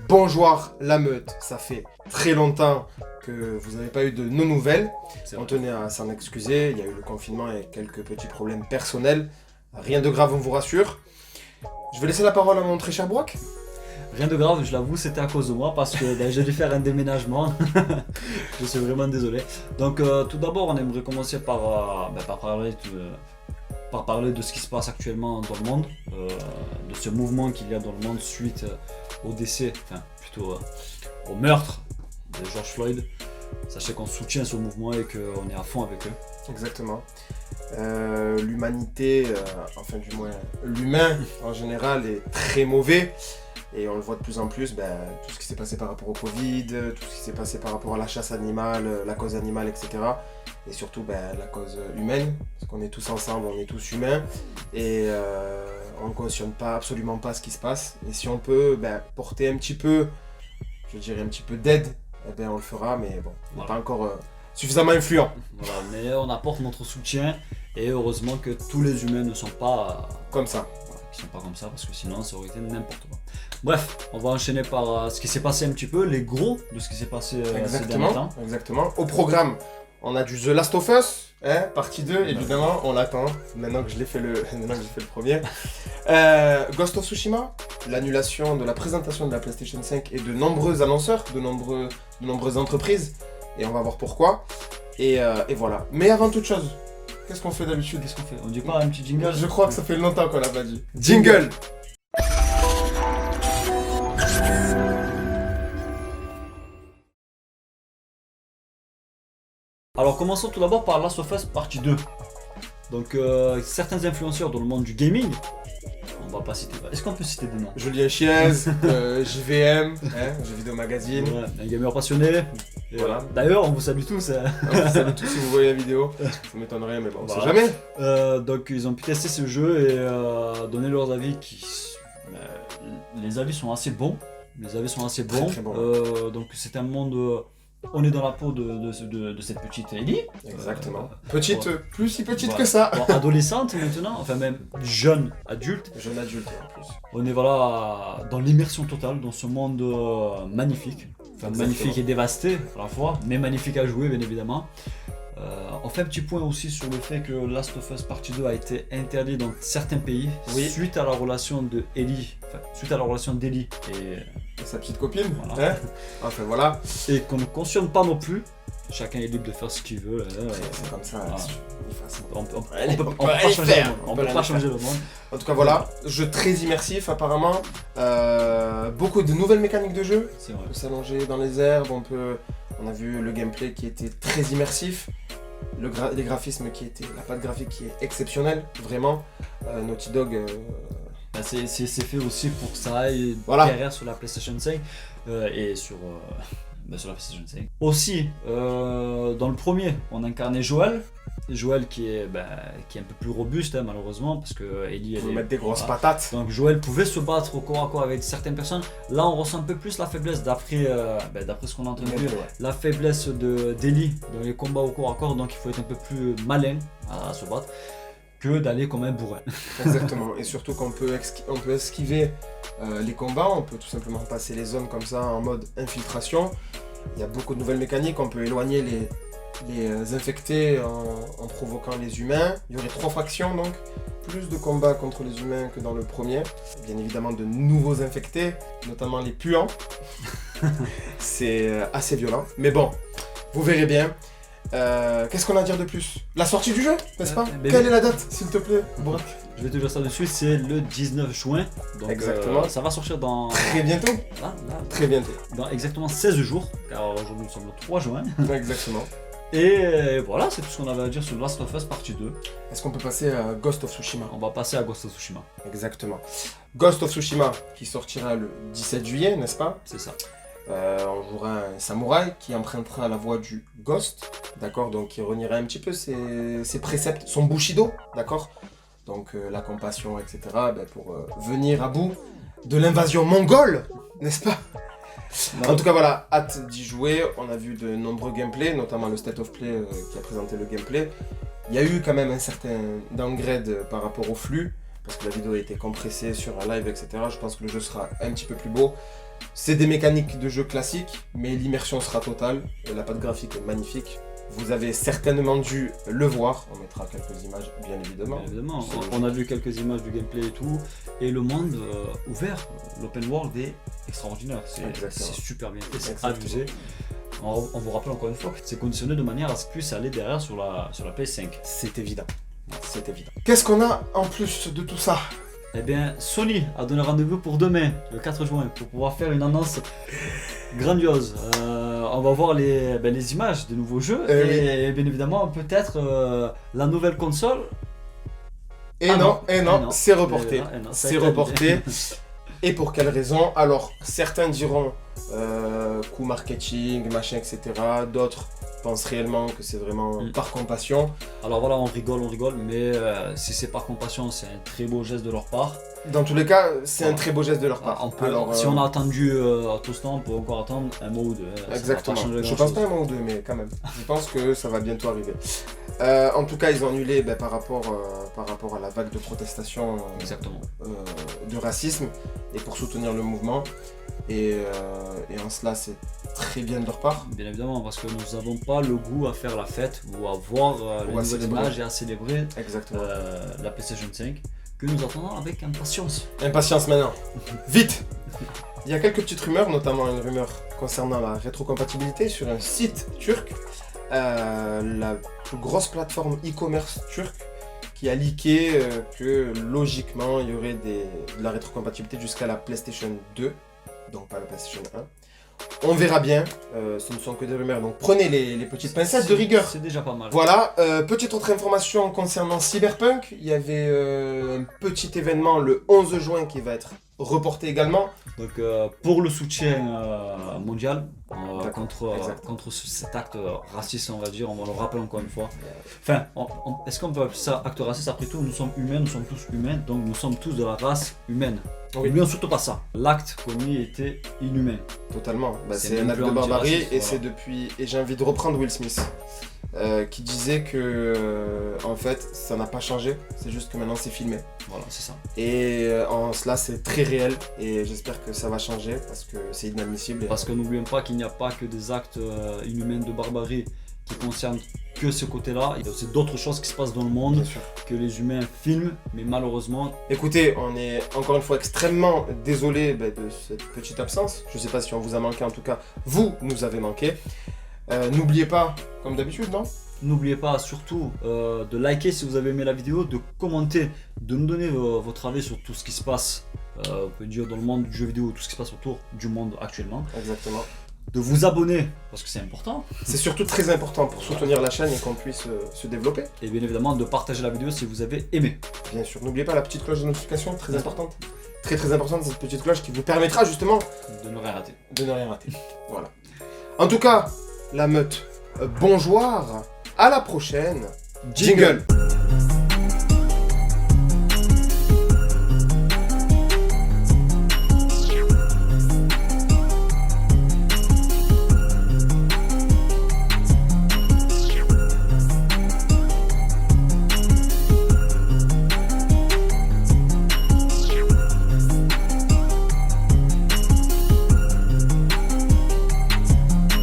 Bonjour la meute, ça fait très longtemps que vous n'avez pas eu de nos nouvelles. On tenait à s'en excuser, il y a eu le confinement et quelques petits problèmes personnels. Rien de grave, on vous rassure. Je vais laisser la parole à mon très cher Brock. Rien de grave, je l'avoue, c'était à cause de moi parce que j'ai dû faire un déménagement. Je suis vraiment désolé. Donc tout d'abord, on aimerait commencer par parler de ce qui se passe actuellement dans le monde, de ce mouvement qu'il y a dans le monde suite au décès, enfin plutôt au meurtre de George Floyd. Sachez qu'on soutient ce mouvement et qu'on est à fond avec eux. Exactement. L'humanité, enfin du moins l'humain en général est très mauvais. Et on le voit de plus en plus, tout ce qui s'est passé par rapport au Covid, tout ce qui s'est passé par rapport à la chasse animale, la cause animale, etc. Et surtout la cause humaine, parce qu'on est tous ensemble, on est tous humains. Et on ne cautionne absolument pas ce qui se passe. Et si on peut porter un petit peu, je dirais un petit peu d'aide, on le fera, mais bon, on n'est pas encore suffisamment influent. Voilà, mais on apporte notre soutien et heureusement que tous les humains ne sont pas comme ça. Qui sont pas comme ça parce que sinon ça aurait été n'importe quoi. Bref, on va enchaîner par ce qui s'est passé un petit peu, les gros de ce qui s'est passé ces derniers temps. Exactement. Au programme, on a du The Last of Us, partie 2, évidemment, on l'attend, maintenant que je l'ai fait le premier. Ghost of Tsushima, l'annulation de la présentation de la PlayStation 5 et de nombreux annonceurs, de nombreuses entreprises, et on va voir pourquoi. Et voilà. Mais avant toute chose, qu'est-ce qu'on fait d'habitude? Qu'est-ce qu'on fait? On dit pas un petit jingle? Je crois que ça fait longtemps qu'on l'a pas dit. Jingle! Alors commençons tout d'abord par Last of Us partie 2. Donc certains influenceurs dans le monde du gaming, on va pas citer. Est-ce qu'on peut citer des noms? Julien Chiez, JVM, Jeux Vidéo Magazine. Ouais, un gamer passionné. Et voilà. D'ailleurs, on vous salue tous. On vous salue tous si vous voyez la vidéo. Ça m'étonnerait, mais bon, on sait jamais. Donc ils ont pu tester ce jeu et donner leurs avis. Les avis sont assez bons. Très, très bons. Donc c'est un monde. On est dans la peau de cette petite Ellie. Exactement. Plus si petite que ça. Adolescente maintenant, enfin même jeune adulte. Jeune adulte en plus. On est dans l'immersion totale dans ce monde magnifique. Enfin magnifique et dévasté à la fois, mais magnifique à jouer bien évidemment. On fait un petit point aussi sur le fait que Last of Us Partie 2 a été interdit dans certains pays suite à la relation d'Ellie et sa petite copine. Voilà. Enfin voilà. Et qu'on ne cautionne pas non plus. Chacun est libre de faire ce qu'il veut. C'est comme ça. Voilà. On peut pas changer le monde. En tout cas voilà, jeu très immersif apparemment. Beaucoup de nouvelles mécaniques de jeu. C'est vrai. On peut s'allonger dans les herbes, on a vu le gameplay qui était très immersif. Les graphismes la patte graphique qui est exceptionnelle, vraiment. Naughty Dog. C'est fait aussi pour que ça aille derrière sur la PlayStation 5 et sur la PlayStation 5. Aussi, dans le premier, on incarnait Joël qui est un peu plus robuste malheureusement parce que Ellie elle mettre des grosses patates. Donc Joël pouvait se battre au corps à corps avec certaines personnes. Là on ressent un peu plus la faiblesse d'après ce qu'on a entendu, la faiblesse d'Ellie dans les combats au corps à corps, donc il faut être un peu plus malin à se battre que d'aller comme un bourrin. Exactement, et surtout qu'on peut esquiver les combats, on peut tout simplement passer les zones comme ça en mode infiltration. Il y a beaucoup de nouvelles mécaniques, on peut éloigner les infectés en provoquant les humains. Il y aurait 3 factions donc, plus de combats contre les humains que dans le premier. Bien évidemment de nouveaux infectés, notamment les puants. C'est assez violent, mais bon, vous verrez bien. Qu'est-ce qu'on a à dire de plus? La sortie du jeu, n'est-ce pas? Quelle est la date, s'il te plaît, Brock? Je vais te dire ça de suite, c'est le 19 juin. Donc, exactement. Ça va sortir dans... Très bientôt. Très bientôt. Dans exactement 16 jours, car aujourd'hui nous sommes le 3 juin. Exactement. Et voilà, c'est tout ce qu'on avait à dire sur Last of Us Partie 2. Est-ce qu'on peut passer à Ghost of Tsushima? On va passer à Ghost of Tsushima. Exactement. Ghost of Tsushima qui sortira le 17 juillet, n'est-ce pas? C'est ça. On jouera un samouraï qui empruntera la voie du Ghost, d'accord, donc qui reniera un petit peu ses préceptes, son Bushido, d'accord, donc la compassion, etc., pour venir à bout de l'invasion mongole, n'est-ce pas? En tout cas voilà, hâte d'y jouer. On a vu de nombreux gameplays, notamment le State of Play qui a présenté le gameplay. Il y a eu quand même un certain downgrade par rapport au flux, parce que la vidéo a été compressée sur un live, etc. Je pense que le jeu sera un petit peu plus beau. C'est des mécaniques de jeu classiques, mais l'immersion sera totale. La patte graphique est magnifique. Vous avez certainement dû le voir. On mettra quelques images, bien évidemment. Bien évidemment, C'est on a vu quelques images du gameplay et tout, et le monde ouvert, l'open world est extraordinaire, Exactement. c'est super bien fait, c'est Exactement. abusé. On vous rappelle encore une fois que c'est conditionné de manière à ce que puisse aller derrière sur la PS5. C'est évident. C'est évident. Qu'est-ce qu'on a en plus de tout ça? Eh bien, Sony a donné rendez-vous pour demain, le 4 juin, pour pouvoir faire une annonce grandiose. On va voir les images des nouveaux jeux et bien évidemment peut-être la nouvelle console. Et non, c'est reporté. Ça a C'est été reporté. annulé. Et pour quelle raison? Alors, certains diront coût marketing, machin, etc. D'autres pensent réellement que c'est vraiment par compassion. Alors voilà, on rigole, mais si c'est par compassion, c'est un très beau geste de leur part. Dans tous les cas, c'est un très beau geste de leur part. Si on a attendu tout ce temps, on peut encore attendre un mois ou deux. Ça va pas Exactement. changer Je grand-chose. pense pas un mois ou deux, mais quand même. Je pense que ça va bientôt arriver. En tout cas, ils ont annulé par rapport à la vague de protestation Exactement. de racisme et pour soutenir le mouvement. Et en cela, c'est très bien de leur part. Bien évidemment, parce que nous n'avons pas le goût à faire la fête ou à voir les nouvelles célébrer. images et à célébrer Exactement. la PlayStation 5 que nous attendons avec impatience. Impatience maintenant. Vite. Il y a quelques petites rumeurs, notamment une rumeur concernant la rétrocompatibilité sur un site turc. La plus grosse plateforme e-commerce turque qui a leaké que logiquement il y aurait de la rétrocompatibilité jusqu'à la PlayStation 2, donc pas la PlayStation 1. On verra bien, ce ne sont que des rumeurs, donc prenez les petites pincettes de rigueur. C'est déjà pas mal. Voilà, petite autre information concernant Cyberpunk, il y avait un petit événement le 11 juin qui va être reporté également. Donc pour le soutien mondial exact. contre cet acte raciste, on va dire, on va le rappeler encore une fois. Enfin, est-ce qu'on peut appeler ça acte raciste? Après tout, nous sommes humains, nous sommes tous humains, donc nous sommes tous de la race humaine. Oui. N'oublions surtout pas ça. L'acte commis était inhumain. Totalement, C'est c'est un même acte plus de barbarie antiraciste, et voilà. c'est depuis, et j'ai envie de reprendre Will Smith, qui disait que en fait ça n'a pas changé, c'est juste que maintenant c'est filmé. Voilà, c'est ça. Et en cela c'est très réel et j'espère que ça va changer parce que c'est inadmissible. Parce que n'oublions pas qu'il n'y a pas que des actes inhumains de barbarie qui concernent que ce côté-là. Il y a aussi d'autres choses qui se passent dans le monde Bien sûr. que les humains filment, mais malheureusement, Écoutez, on est encore une fois extrêmement désolé de cette petite absence. Je sais pas si on vous a manqué, en tout cas, vous nous avez manqué. N'oubliez pas, comme d'habitude, non? n'oubliez pas surtout de liker si vous avez aimé la vidéo, de commenter, de nous donner votre avis sur tout ce qui se passe, on peut dire dans le monde du jeu vidéo, tout ce qui se passe autour du monde actuellement. Exactement. De vous abonner, parce que c'est important. C'est surtout très important pour soutenir la chaîne et qu'on puisse se développer. Et bien évidemment de partager la vidéo si vous avez aimé. Bien sûr, n'oubliez pas la petite cloche de notification, très importante. Très très importante, cette petite cloche qui vous permettra justement De ne rien rater. de ne rien rater. Voilà. En tout cas, la meute, bonjour, à la prochaine. Jingle.